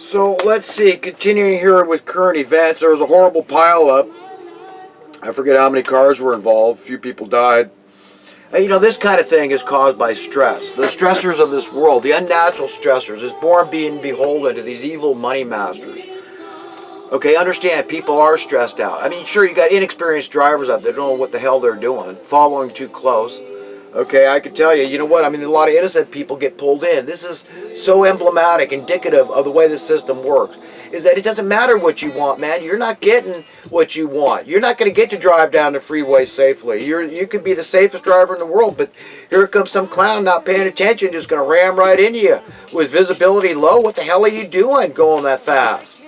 So let's see, continuing here with current events, there was a horrible pileup. I forget how many cars were involved, a few people died. You know, this kind of thing is caused by stress. The stressors of this world, the unnatural stressors, is born being beholden to these evil money masters. Okay, understand, people are stressed out. I mean, sure, you got inexperienced drivers out there that don't know what the hell they're doing, following too close. Okay, I can tell you, you know what, I mean, a lot of innocent people get pulled in. This is so emblematic, indicative of the way the system works, is that it doesn't matter what you want, man. You're not getting what you want. You're not going to get to drive down the freeway safely. You could be the safest driver in the world, but here comes some clown not paying attention, just going to ram right into you with visibility low. What the hell are you doing going that fast?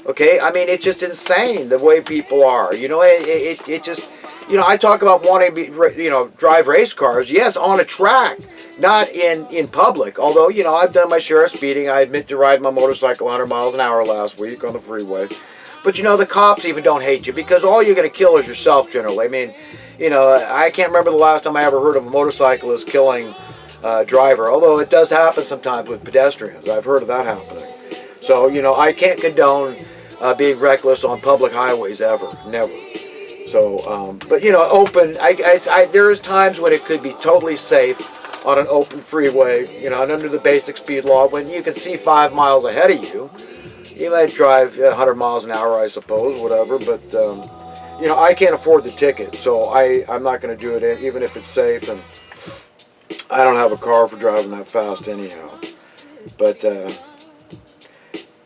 Okay, I mean, it's just insane the way people are. You know, it just, you know, I talk about wanting to be, you know, drive race cars. Yes, on a track, not in public. Although, you know, I've done my share of speeding. I admit to riding my motorcycle 100 miles an hour last week on the freeway. But, you know, the cops even don't hate you because all you're going to kill is yourself generally. I mean, you know, I can't remember the last time I ever heard of a motorcyclist killing a driver. Although it does happen sometimes with pedestrians. I've heard of that happening. So, you know, I can't condone being reckless on public highways ever, never. So, but you know, open. There is times when it could be totally safe on an open freeway, you know, and under the basic speed law, when you can see 5 miles ahead of you. You might drive 100 miles an hour, I suppose, whatever. But you know, I can't afford the ticket, so I'm not going to do it, even if it's safe. And I don't have a car for driving that fast anyhow. But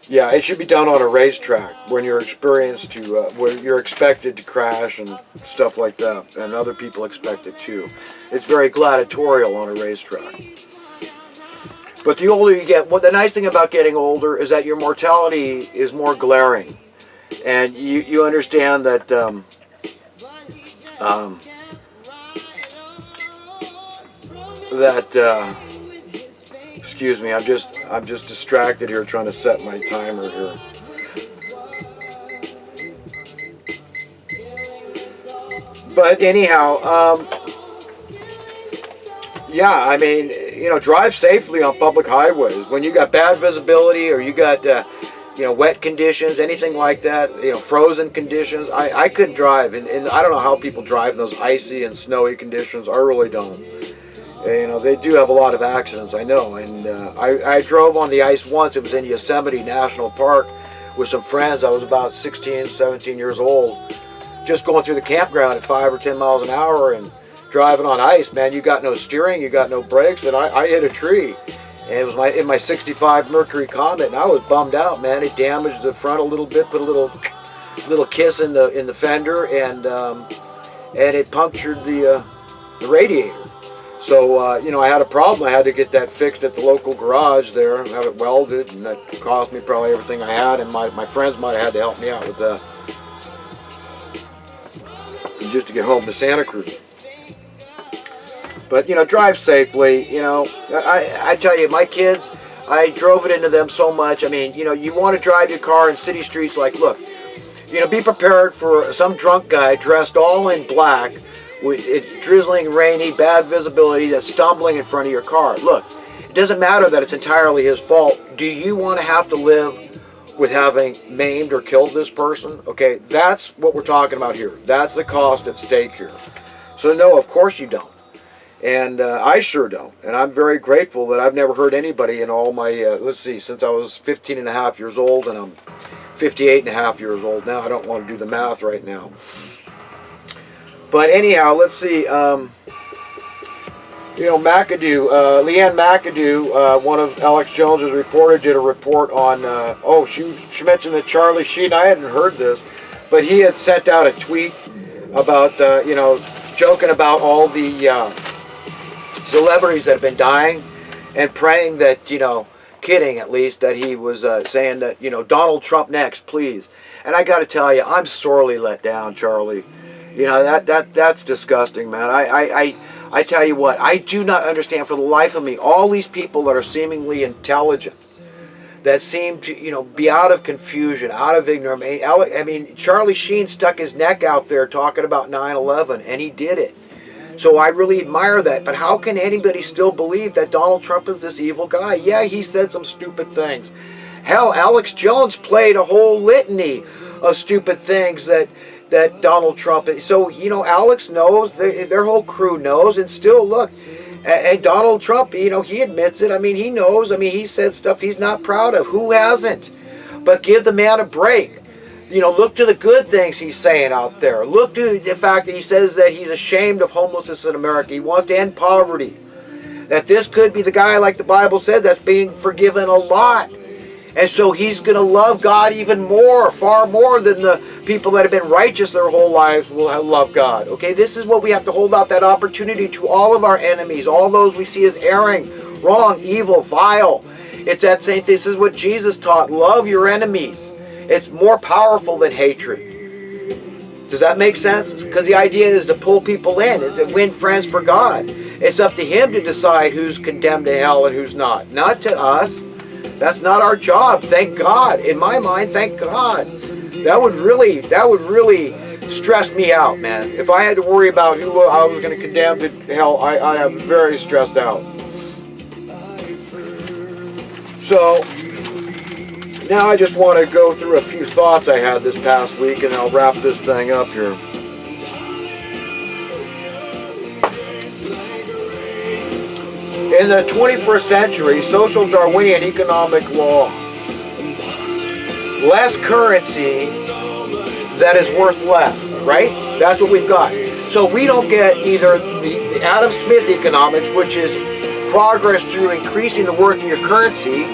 yeah, it should be done on a racetrack when you're experienced to, where you're expected to crash and stuff like that, and other people expect it too. It's very gladiatorial on a racetrack. But the older you get, the nice thing about getting older is that your mortality is more glaring, and you understand that excuse me, I'm just distracted here trying to set my timer here. But anyhow, yeah, I mean, you know, drive safely on public highways. When you got bad visibility or you got, you know, wet conditions, anything like that, you know, frozen conditions, I couldn't drive. And I don't know how people drive in those icy and snowy conditions. I really don't. You know, they do have a lot of accidents, I know. And I drove on the ice once. It was in Yosemite National Park with some friends. I was about 16, 17 years old. Just going through the campground at 5 or 10 miles an hour and driving on ice, man. You got no steering, you got no brakes, and I hit a tree. And it was in my 65 Mercury Comet, and I was bummed out, man. It damaged the front a little bit, put a little kiss in the fender, and it punctured the radiator. So, you know, I had a problem. I had to get that fixed at the local garage there and have it welded, and that cost me probably everything I had, and my friends might have had to help me out with that. And just to get home to Santa Cruz. But, you know, drive safely. You know, I tell you, my kids, I drove it into them so much. I mean, you know, you want to drive your car in city streets, like, look, you know, be prepared for some drunk guy dressed all in black, it's drizzling, rainy, bad visibility, that's stumbling in front of your car. Look, it doesn't matter that it's entirely his fault. Do you want to have to live with having maimed or killed this person? Okay, that's what we're talking about here. That's the cost at stake here. So no, of course you don't. And I sure don't. And I'm very grateful that I've never hurt anybody in all my, let's see, since I was 15 and a half years old, and I'm 58 and a half years old now. I don't want to do the math right now. But anyhow, let's see, you know, McAdoo, Leanne McAdoo, one of Alex Jones's reporter, did a report on, oh, she mentioned that Charlie Sheen, I hadn't heard this, but he had sent out a tweet about, you know, joking about all the celebrities that have been dying and praying that, you know, kidding at least, that he was saying that, you know, Donald Trump next, please. And I got to tell you, I'm sorely let down, Charlie. You know, that's disgusting, man. I tell you what, I do not understand for the life of me all these people that are seemingly intelligent, that seem to, you know, be out of confusion, out of ignorance. I mean, Charlie Sheen stuck his neck out there talking about 9/11, and he did it. So I really admire that. But how can anybody still believe that Donald Trump is this evil guy? Yeah, he said some stupid things. Hell, Alex Jones played a whole litany of stupid things that Donald Trump. So, you know, Alex knows, their whole crew knows, and still, look, and Donald Trump, you know, he admits it. I mean, he knows. I mean, he said stuff he's not proud of. Who hasn't? But give the man a break. You know, look to the good things he's saying out there. Look to the fact that he says that he's ashamed of homelessness in America. He wants to end poverty. That this could be the guy, like the Bible said, that's being forgiven a lot. And so he's going to love God even more, far more than the people that have been righteous their whole lives will love God. Okay, this is what we have to hold out that opportunity to all of our enemies, all those we see as erring, wrong, evil, vile. It's that same thing. This is what Jesus taught. Love your enemies. It's more powerful than hatred. Does that make sense? Because the idea is to pull people in, and to win friends for God. It's up to Him to decide who's condemned to hell and who's not. Not to us. That's not our job. Thank God. In my mind, thank God. That would really stress me out, man. If I had to worry about who I was going to condemn to hell, I am very stressed out. So now I just want to go through a few thoughts I had this past week, and I'll wrap this thing up here. In the 21st century, social Darwinian economic law, less currency that is worth less, right? That's what we've got. So we don't get either the Adam Smith economics, which is progress through increasing the worth of your currency.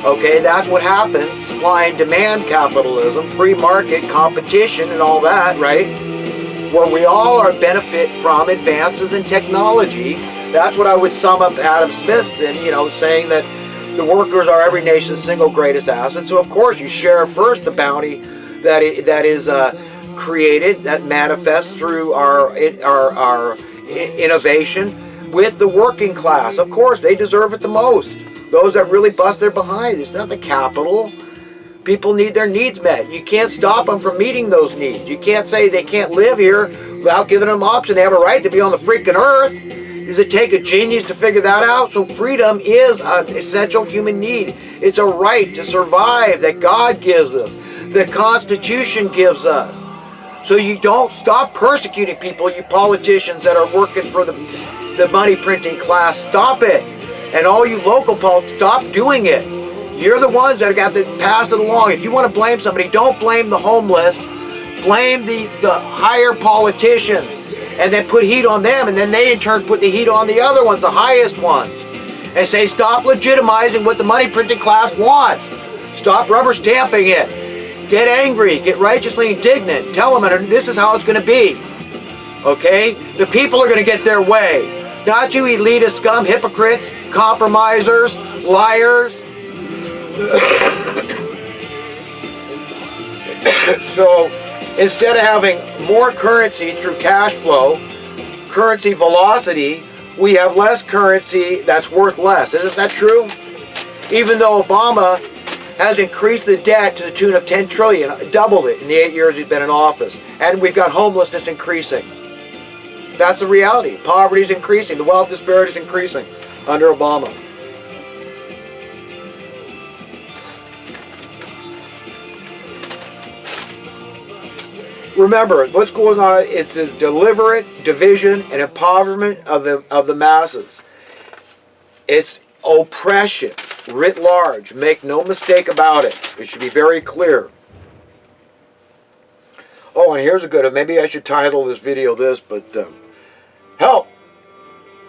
Okay, that's what happens, supply and demand capitalism, free market, competition, and all that, right? Where we all are benefit from advances in technology. That's what I would sum up Adam Smith's in, you know, saying that the workers are every nation's single greatest asset. So of course you share first the bounty that is created, that manifests through our innovation with the working class. Of course, they deserve it the most. Those that really bust their behind. It's not the capital. People need their needs met. You can't stop them from meeting those needs. You can't say they can't live here without giving them option. They have a right to be on the freaking earth. Does it take a genius to figure that out? So freedom is an essential human need. It's a right to survive that God gives us. The Constitution gives us. So you don't stop persecuting people, you politicians that are working for the money printing class. Stop it. And all you local politics, stop doing it. You're the ones that have to pass it along. If you want to blame somebody, don't blame the homeless. Blame the higher politicians. And then put heat on them, and then they in turn put the heat on the other ones, the highest ones. And say, stop legitimizing what the money printing class wants. Stop rubber stamping it. Get angry, get righteously indignant. Tell them this is how it's going to be. Okay? The people are going to get their way. Not you elitist scum, hypocrites, compromisers, liars. So, instead of having more currency through cash flow, currency velocity, we have less currency that's worth less. Isn't that true? Even though Obama has increased the debt to the tune of $10 trillion, doubled it in the 8 years he's been in office. And we've got homelessness increasing. That's the reality. Poverty is increasing. The wealth disparity is increasing under Obama. Remember, what's going on is this deliberate division and impoverishment of the masses. It's oppression, writ large. Make no mistake about it. It should be very clear. Oh, and here's a good one. Maybe I should title this video this, but help!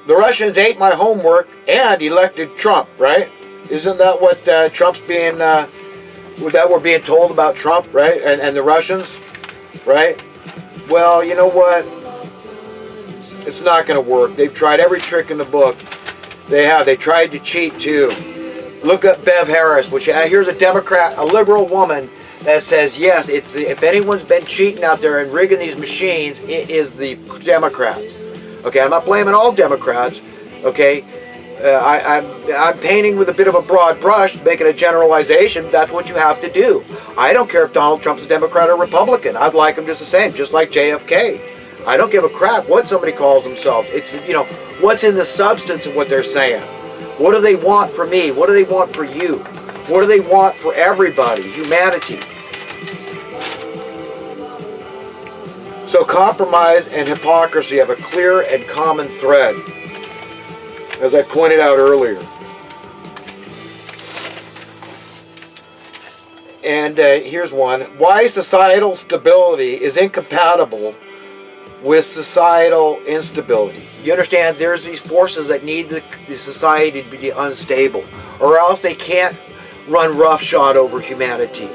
The Russians ate my homework and elected Trump, right? Isn't that what Trump's being, that we're being told about Trump, right? And the Russians? Right? Well, you know what? It's not going to work. They've tried every trick in the book. They have. They tried to cheat too. Look at Bev Harris, which here's a Democrat, a liberal woman that says, yes, it's if anyone's been cheating out there and rigging these machines, it is the Democrats. Okay, I'm not blaming all Democrats. Okay, I'm painting with a bit of a broad brush, making a generalization. That's what you have to do. I don't care if Donald Trump's a Democrat or Republican. I'd like him just the same, just like JFK. I don't give a crap what somebody calls themselves. It's, you know, what's in the substance of what they're saying. What do they want from me? What do they want for you? What do they want for everybody? Humanity. So compromise and hypocrisy have a clear and common thread, as I pointed out earlier. And here's one. Why societal stability is incompatible with societal instability. You understand, there's these forces that need the society to be unstable, or else they can't run roughshod over humanity.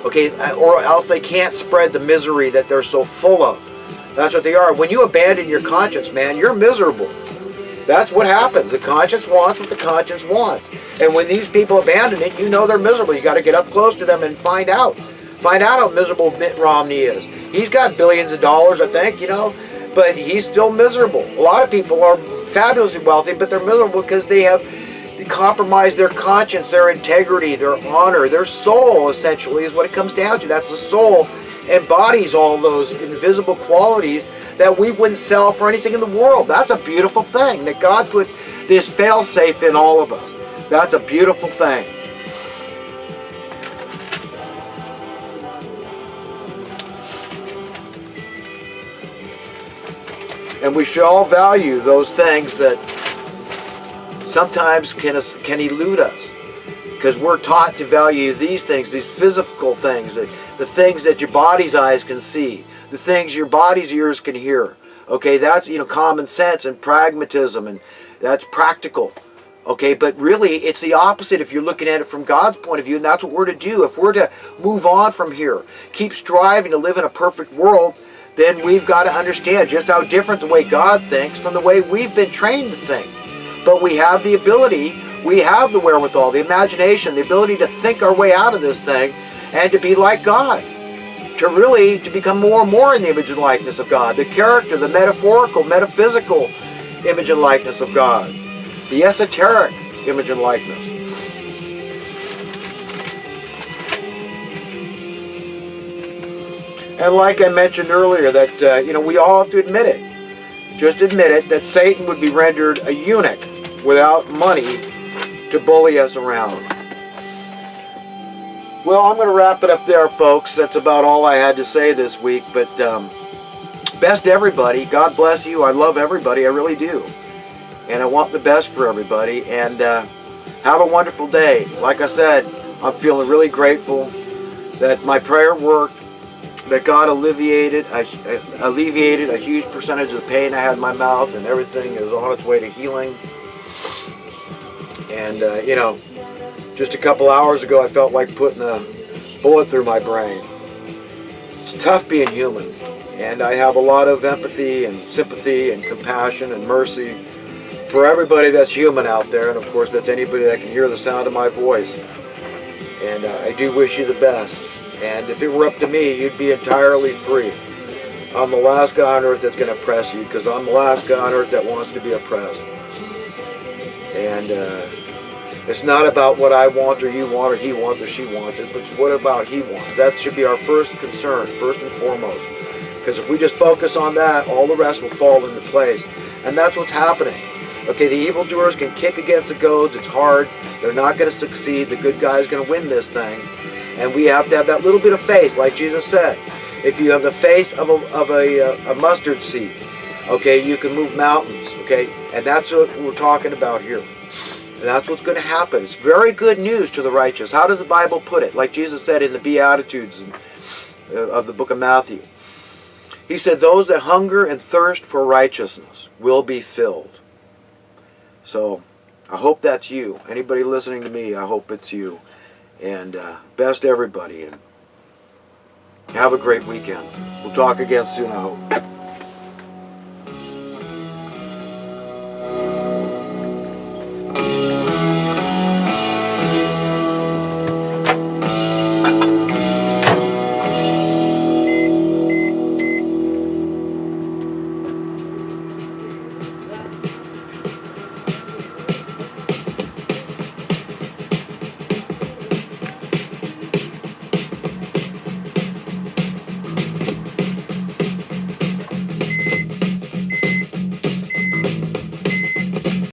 Okay, or else they can't spread the misery that they're so full of. That's what they are. When you abandon your conscience, man, you're miserable. That's what happens. The conscience wants what the conscience wants. And when these people abandon it, you know they're miserable. You got to get up close to them and find out. Find out how miserable Mitt Romney is. He's got billions of dollars, I think, you know, but he's still miserable. A lot of people are fabulously wealthy, but they're miserable because they have compromised their conscience, their integrity, their honor, their soul, essentially, is what it comes down to. That's the soul embodies all those invisible qualities that we wouldn't sell for anything in the world. That's a beautiful thing, that God put this fail-safe in all of us. That's a beautiful thing. And we should all value those things that sometimes can elude us, because we're taught to value these things, these physical things, the things that your body's eyes can see, the things your body's ears can hear. Okay, that's, you know, common sense and pragmatism, and that's practical. Okay, but really it's the opposite if you're looking at it from God's point of view, and that's what we're to do. If we're to move on from here, keep striving to live in a perfect world, then we've got to understand just how different the way God thinks from the way we've been trained to think. But we have the ability, we have the wherewithal, the imagination, the ability to think our way out of this thing and to be like God. To become more and more in the image and likeness of God. The character, the metaphorical, metaphysical image and likeness of God. The esoteric image and likeness. And like I mentioned earlier, that we all have to admit it. Just admit it, that Satan would be rendered a eunuch without money to bully us around. Well, I'm going to wrap it up there, folks. That's about all I had to say this week. But best to everybody. God bless you. I love everybody. I really do. And I want the best for everybody. And have a wonderful day. Like I said, I'm feeling really grateful that my prayer worked, that God alleviated a huge percentage of the pain I had in my mouth, and everything is on its way to healing. And, just a couple hours ago, I felt like putting a bullet through my brain. It's tough being human, and I have a lot of empathy and sympathy and compassion and mercy for everybody that's human out there, and of course that's anybody that can hear the sound of my voice. And I do wish you the best. And if it were up to me, you'd be entirely free. I'm the last guy on earth that's going to oppress you, because I'm the last guy on earth that wants to be oppressed. And it's not about what I want or you want or he wants or she wants, but it's what about he wants. That should be our first concern, first and foremost. Because if we just focus on that, all the rest will fall into place. And that's what's happening. Okay, the evildoers can kick against the goads. It's hard. They're not going to succeed. The good guy's going to win this thing. And we have to have that little bit of faith, like Jesus said. If you have the faith of a mustard seed, okay, you can move mountains, okay? And that's what we're talking about here. And that's what's going to happen. It's very good news to the righteous. How does the Bible put it? Like Jesus said in the Beatitudes of the book of Matthew. He said, those that hunger and thirst for righteousness will be filled. So, I hope that's you. Anybody listening to me, I hope it's you. And best to everybody. And have a great weekend. We'll talk again soon, I hope.